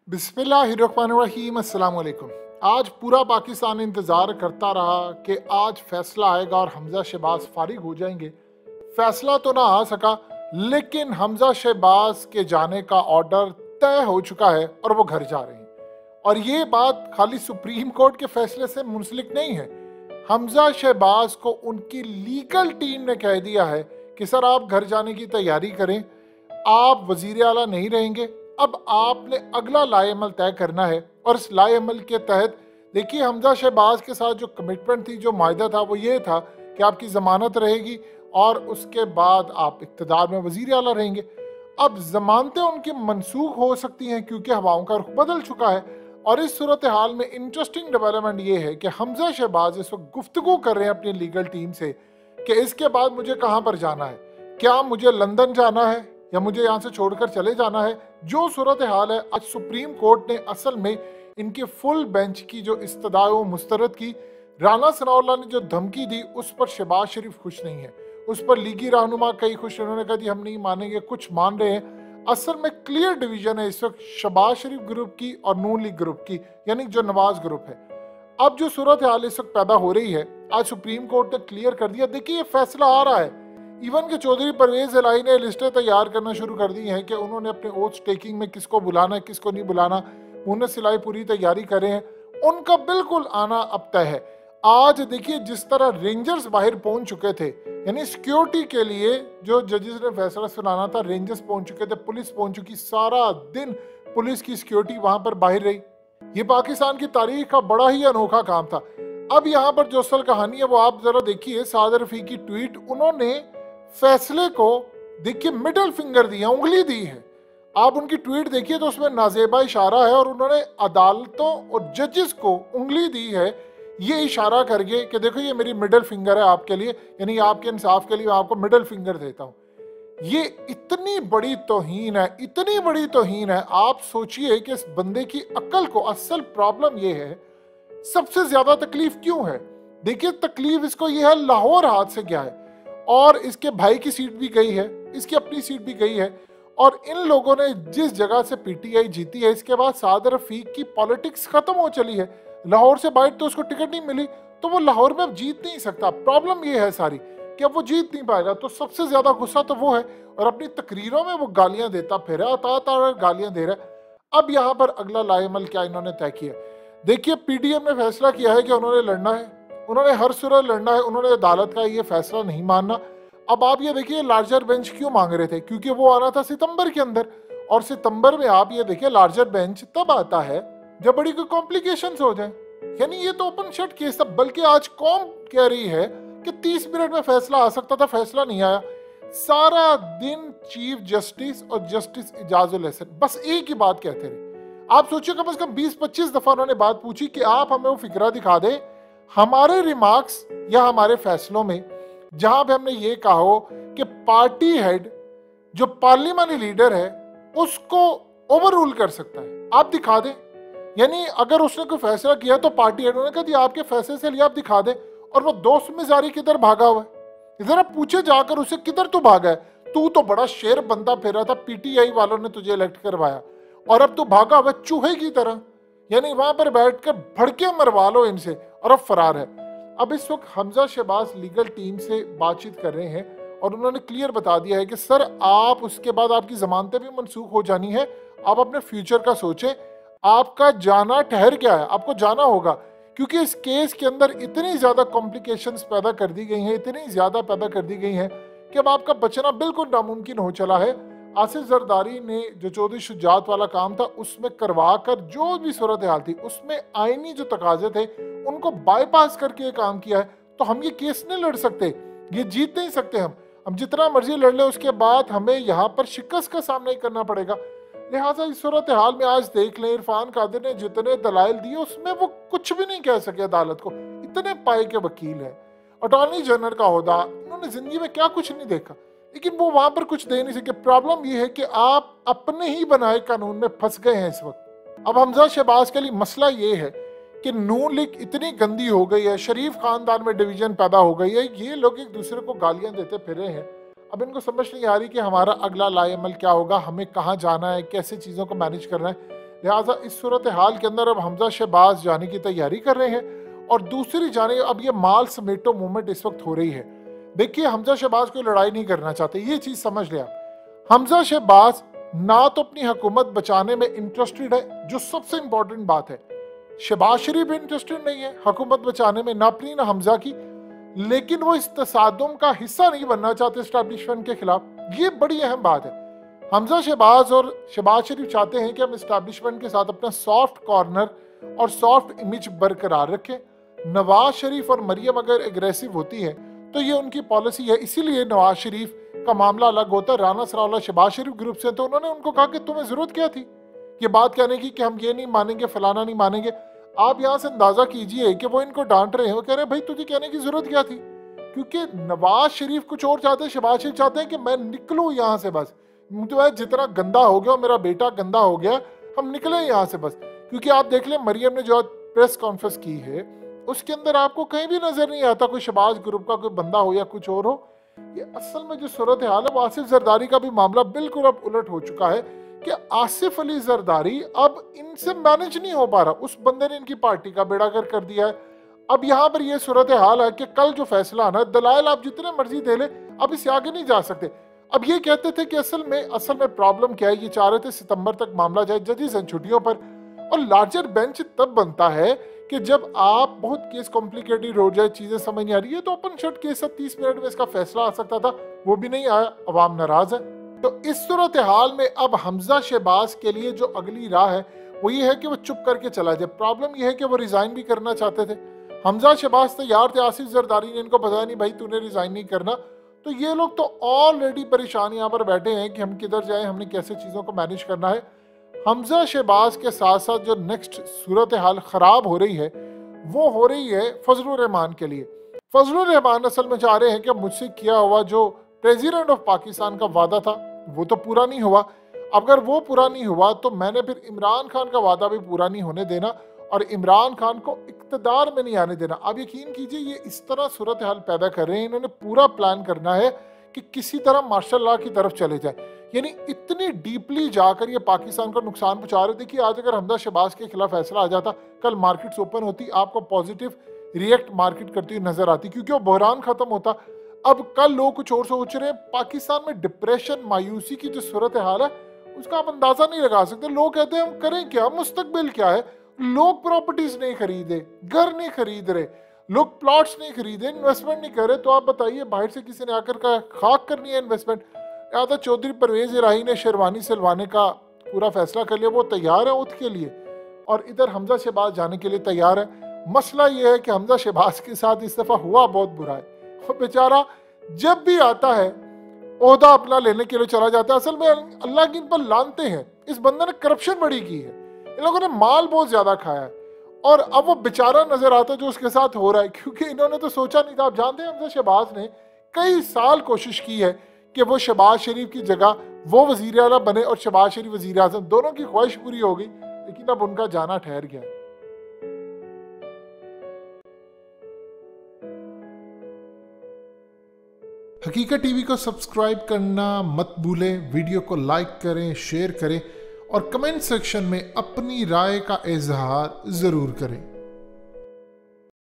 बिस्मिल्लाहिर्रहमानिर्रहीम, अस्सलाम वालेकुम। आज पूरा पाकिस्तान इंतज़ार करता रहा कि आज फैसला आएगा और हमज़ा शहबाज फारिग हो जाएंगे। फैसला तो ना आ सका, लेकिन हमज़ा शहबाज के जाने का ऑर्डर तय हो चुका है और वो घर जा रहे हैं। और ये बात खाली सुप्रीम कोर्ट के फैसले से मुंसलिक नहीं है। हमज़ा शहबाज को उनकी लीगल टीम ने कह दिया है कि सर आप घर जाने की तैयारी करें, आप वजीर आला नहीं रहेंगे। अब आपने अगला लाएअमल तय करना है और इस लाएअमल के तहत देखिए हमज़ा शहबाज के साथ जो कमिटमेंट थी, जो मायदा था, वो ये था कि आपकी ज़मानत रहेगी और उसके बाद आप इक़्तिदार में वजीर आला रहेंगे। अब ज़मानतें उनकी मनसूख हो सकती हैं क्योंकि हवाओं का रुख बदल चुका है। और इस सूरत हाल में इंटरेस्टिंग डेवलपमेंट ये है कि हमज़ा शहबाज इस वक्त गुफ्तगू कर रहे हैं अपनी लीगल टीम से कि इसके बाद मुझे कहाँ पर जाना है, क्या मुझे लंदन जाना है या मुझे यहाँ से छोड़कर चले जाना है। जो सूरत हाल है, आज सुप्रीम कोर्ट ने असल में इनके फुल बेंच की जो इस्तदा मुस्तरद की, राना सनाउल्लाह ने जो धमकी दी उस पर शहबाज शरीफ खुश नहीं है, उस पर लीगी रहनुमा कई खुश, उन्होंने कहा जी हम नहीं मानेंगे, कुछ मान रहे हैं। असल में क्लियर डिवीजन है इस वक्त शहबाज शरीफ ग्रुप की और नून लीग ग्रुप की, यानी जो नवाज ग्रुप है। अब जो सूरत हाल इस वक्त पैदा हो रही है, आज सुप्रीम कोर्ट ने क्लियर कर दिया। देखिए ये फैसला आ रहा है, इवन के चौधरी परवेज इलाही ने लिस्टें तैयार करना शुरू कर दी हैं कि उन्होंने अपने ओथ टेकिंग में किसको बुलाना है किसको नहीं बुलाना। मुन्नत सिलाई पूरी तैयारी कर रहे हैं, उनका बिल्कुल आना अब तय है। आज देखिए जिस तरह रेंजर्स बाहर पहुंच चुके थे, यानी सिक्योरिटी के लिए जो जजेस ने फैसला सुनाना था, रेंजर्स पहुंच चुके थे, पुलिस पहुंच चुकी, सारा दिन पुलिस की सिक्योरिटी वहां पर बाहर रही। ये पाकिस्तान की तारीख का बड़ा ही अनोखा काम था। अब यहाँ पर जो असल कहानी है वो आप जरा देखिए, साद रफी की ट्वीट, उन्होंने फैसले को देखिए मिडिल फिंगर दिया, उंगली दी है। आप उनकी ट्वीट देखिए तो उसमें नाजेबा इशारा है और उन्होंने अदालतों और जजेस को उंगली दी है ये इशारा करके कि देखो ये मेरी मिडिल फिंगर है आपके लिए, यानी आपके इंसाफ के लिए मैं आपको मिडिल फिंगर देता हूँ। ये इतनी बड़ी तौहीन है, इतनी बड़ी तौहीन है। आप सोचिए कि इस बंदे की अक्ल को, असल प्रॉब्लम ये है, सबसे ज्यादा तकलीफ क्यों है। देखिए तकलीफ इसको ये है, लाहौर हाथ से गया है और इसके भाई की सीट भी गई है, इसकी अपनी सीट भी गई है। और इन लोगों ने जिस जगह से पीटीआई जीती है, इसके बाद साद रफीक की पॉलिटिक्स खत्म हो चली है। लाहौर से बाहर तो उसको टिकट नहीं मिली, तो वो लाहौर में अब जीत नहीं सकता। प्रॉब्लम ये है सारी कि अब वो जीत नहीं पाएगा, तो सबसे ज्यादा गुस्सा तो वो है। और अपनी तकरीरों में वो गालियां देता फिर है, आता गालियां दे रहा है। अब यहाँ पर अगला लाएमल क्या इन्होंने तय किया, देखिए पीडीएम ने फैसला किया है कि उन्होंने लड़ना है, उन्होंने हर सूरत लड़ना है, उन्होंने अदालत का ये फैसला नहीं मानना। अब आप ये देखिए लार्जर बेंच क्यों मांग रहे थे, क्योंकि वो आना था सितंबर के अंदर, और सितंबर में आप ये देखिए लार्जर बेंच तब आता है जब बड़ी कोई कॉम्प्लिकेशंस हो जाए, यानी ये तो ओपन शट केस था। बल्कि आज कौम कह रही है कि 30 मिनट में फैसला आ सकता था, फैसला नहीं आया। सारा दिन चीफ जस्टिस और जस्टिस इजाजुल हसन बस एक ही बात कहते रहे। आप सोचिए कम से कम 20-25 दफा उन्होंने बात पूछी कि आप हमें वो फिक्रा दिखा दे हमारे रिमार्क्स या हमारे फैसलों में जहां पे हमने ये कहा हो कि पार्टी हेड जो पार्लियामेंट्री लीडर है उसको ओवर रूल कर सकता है, आप दिखा दें। यानी अगर उसने कोई फैसला किया तो पार्टी हेड, उन्होंने कहा जी आपके फैसले से लिए आप दिखा दें। और वो दोस्त मिजारी किधर भागा हुआ है, इधर आप पूछे जाकर उसे किधर तू भागा है, तू तो बड़ा शेर बनता फिर रहा था, पीटीआई वालों ने तुझे इलेक्ट करवाया और अब तू भागा हुआ चूहे की तरह, यानी वहां पर बैठकर भड़के मरवा लो इनसे, और अब फरार है। अब इस वक्त हमज़ा शहबाज लीगल टीम से बातचीत कर रहे हैं और उन्होंने क्लियर बता दिया है कि सर आप उसके बाद आपकी जमानतें भी मनसूख हो जानी है, आप अपने फ्यूचर का सोचें, आपका जाना ठहर गया है, आपको जाना होगा। क्योंकि इस केस के अंदर इतनी ज्यादा कॉम्प्लिकेशंस पैदा कर दी गई हैं, इतनी ज्यादा पैदा कर दी गई हैं कि अब आपका बचना बिल्कुल नामुमकिन हो चला है। आसिफ जरदारी ने जो चौधरी शुजात वाला काम था उसमें करवा कर जो भी सूरत हाल थी उसमें आईनी जो तकाजे थे उनको बाईपास करके ये काम किया है। तो हम ये केस नहीं लड़ सकते, ये जीत नहीं सकते। हम जितना मर्जी लड़ ले उसके बाद हमें यहाँ पर शिकस्त का सामना ही करना पड़ेगा। लिहाजा इस सूरत हाल में आज देख लें, इरफान कादिर ने जितने दलाइल दिए उसमें वो कुछ भी नहीं कह सके अदालत को, इतने पाए के वकील है। अटॉर्नी जनरल का ओहदा उन्होंने जिंदगी में क्या कुछ नहीं देखा, लेकिन वो वहां पर कुछ दे नहीं सके। प्रॉब्लम ये है कि आप अपने ही बनाए कानून में फंस गए हैं इस वक्त। अब हमज़ा शहबाज के लिए मसला ये है कि नून लीग इतनी गंदी हो गई है, शरीफ खानदान में डिवीजन पैदा हो गई है, ये लोग एक दूसरे को गालियां देते फिर रहे हैं। अब इनको समझ नहीं आ रही कि हमारा अगला लाएअमल क्या होगा, हमें कहाँ जाना है, कैसे चीज़ों को मैनेज करना है। लिहाजा इस सूरत हाल के अंदर अब हमजा शहबाज जाने की तैयारी कर रहे हैं और दूसरी जाने अब ये माल समेटो मूवमेंट इस वक्त हो रही है। देखिए, हमजा शहबाज कोई लड़ाई नहीं करना चाहते, ये चीज समझ लिया। हमजा शहबाज ना तो अपनी हुकूमत बचाने में इंटरेस्टेड है, जो सबसे इंपॉर्टेंट बात है। शहबाज शरीफ इंटरेस्टेड नहीं है हुकूमत बचाने में, ना अपनी ना हमजा की, लेकिन वो इस तसादुम का हिस्सा नहीं बनना चाहते एस्टैब्लिशमेंट के खिलाफ। ये बड़ी अहम बात है। हमजा शहबाज और शहबाज शरीफ चाहते हैं कि हम एस्टैब्लिशमेंट के साथ अपना सॉफ्ट कॉर्नर और सॉफ्ट इमेज बरकरार रखें। नवाज शरीफ और मरियम अगर एग्रेसिव होती है तो ये उनकी पॉलिसी है, इसीलिए नवाज शरीफ का मामला अलग होता है। राना सरावला शहबाज शरीफ ग्रुप से, तो उन्होंने उनको कहा कि तुम्हें जरूरत क्या थी ये बात कहने की कि हम ये नहीं मानेंगे, फलाना नहीं मानेंगे। आप यहाँ से अंदाजा कीजिए कि वो इनको डांट रहे हैं, वो कह रहे हैं भाई तुझे कहने की जरूरत क्या थी, क्योंकि नवाज शरीफ कुछ और चाहते हैं, शहबाज शरीफ चाहते हैं कि मैं निकलूं यहाँ से, बस मुझे जितना गंदा हो गया, मेरा बेटा गंदा हो गया, हम निकले यहाँ से बस। क्योंकि आप देख लें मरियम ने जो प्रेस कॉन्फ्रेंस की है उसके अंदर आपको कहीं भी नजर नहीं आता कोई शहबाज ग्रुप का कोई बंदा हो या कुछ और हो। ये असल में जो सूरत हाल है वो आसिफ जरदारी का भी मामला बिल्कुल अब उलट हो चुका है कि आसिफ अली जरदारी अब इनसे मैनेज नहीं हो पा रहा। उस बंदे ने इनकी पार्टी का बेड़ागर कर दिया है। अब यहाँ पर ये सूरत हाल है कि कल जो फैसला आना है, दलाइल आप जितने मर्जी दे ले, अब इससे आगे नहीं जा सकते। अब ये कहते थे कि असल में प्रॉब्लम क्या है, ये चाह रहे थे सितंबर तक मामला जाए, जजेस हैं छुट्टियों पर, और लार्जर बेंच तब बनता है कि जब आप बहुत केस कॉम्प्लिकेटेड हो जाए, चीजें समझ नहीं आ रही है, तो ओपन शट केस 30 मिनट में इसका फैसला आ सकता था, वो भी नहीं आया, अवाम नाराज है। तो इस सूरत हाल में अब हमजा शहबाज के लिए जो अगली राह है वो ये है कि वो चुप करके चला जाए। प्रॉब्लम ये है कि वो रिजाइन भी करना चाहते थे, हमजा शहबाज तैयार थे, आसिफ जरदारी ने इनको बताया नहीं भाई तूने रिजाइन नहीं करना। तो ये लोग तो ऑलरेडी परेशान यहाँ पर बैठे हैं कि हम किधर जाएं, हमने कैसे चीज़ों को मैनेज करना है। हमजा शहबाज के साथ साथ जो नेक्स्ट सूरत हाल ख़राब हो रही है वो हो रही है फजलुर रहमान के लिए। फजलुर रहमान असल में चाह रहे हैं कि मुझसे किया हुआ जो प्रेसिडेंट ऑफ पाकिस्तान का वादा था वो तो पूरा नहीं हुआ, अगर वो पूरा नहीं हुआ तो मैंने फिर इमरान खान का वादा भी पूरा नहीं होने देना और इमरान खान को इक़्तिदार में नहीं आने देना। अब यकीन कीजिए ये इस तरह सूरत हाल पैदा कर रहे हैं, इन्होंने पूरा प्लान करना है कि किसी तरह मार्शल लॉ की तरफ चले जाए, यानी इतनी डीपली जाकर ये पाकिस्तान को नुकसान पहुंचा रहे। देखिए आज अगर हमजा शहबाज के खिलाफ फैसला आ जाता, कल मार्केट्स ओपन होती, आपको पॉजिटिव रिएक्ट मार्केट करती हुई नजर आती, क्योंकि वो बहरान खत्म होता। अब कल लोग कुछ और सोच रहे हैं, पाकिस्तान में डिप्रेशन मायूसी की जो सूरत हाल है उसका आप अंदाजा नहीं लगा सकते। लोग कहते हैं हम करें क्या, मुस्तकबिल क्या है, लोग प्रॉपर्टीज नहीं खरीदे, घर नहीं खरीद रहे, लोग प्लॉट्स नहीं खरीदे, इन्वेस्टमेंट नहीं करे, तो आप बताइए बाहर से किसी ने आकर का खाक करनी है इन्वेस्टमेंट। या तो चौधरी परवेज इराही ने शेरवानी सिलवाने का पूरा फैसला कर लिया, वो तैयार है उठ के लिए, और इधर हमजा शहबाज जाने के लिए तैयार है। मसला ये है कि हमजा शहबाज के साथ इस दफा हुआ बहुत बुरा है, वो बेचारा जब भी आता है ओहदा अपना लेने के लिए चला जाता है। असल में अल्लाह की इन पर लानते हैं, इस बंदे ने करप्शन बड़ी की है, इन लोगों ने माल बहुत ज्यादा खाया है, और अब वो बेचारा नजर आता है जो उसके साथ हो रहा है, क्योंकि इन्होंने तो सोचा नहीं था। आप जानते हैं हमजा शहबाज ने कई साल कोशिश की है कि वो शहबाज शरीफ की जगह वो वजीर आला बने और शहबाज शरीफ वजीर आजम, दोनों की ख्वाहिश पूरी हो गई, लेकिन अब उनका जाना ठहर गया। हकीकत टीवी को सब्सक्राइब करना मत भूलें, वीडियो को लाइक करें, शेयर करें और कमेंट सेक्शन में अपनी राय का इजहार जरूर करें।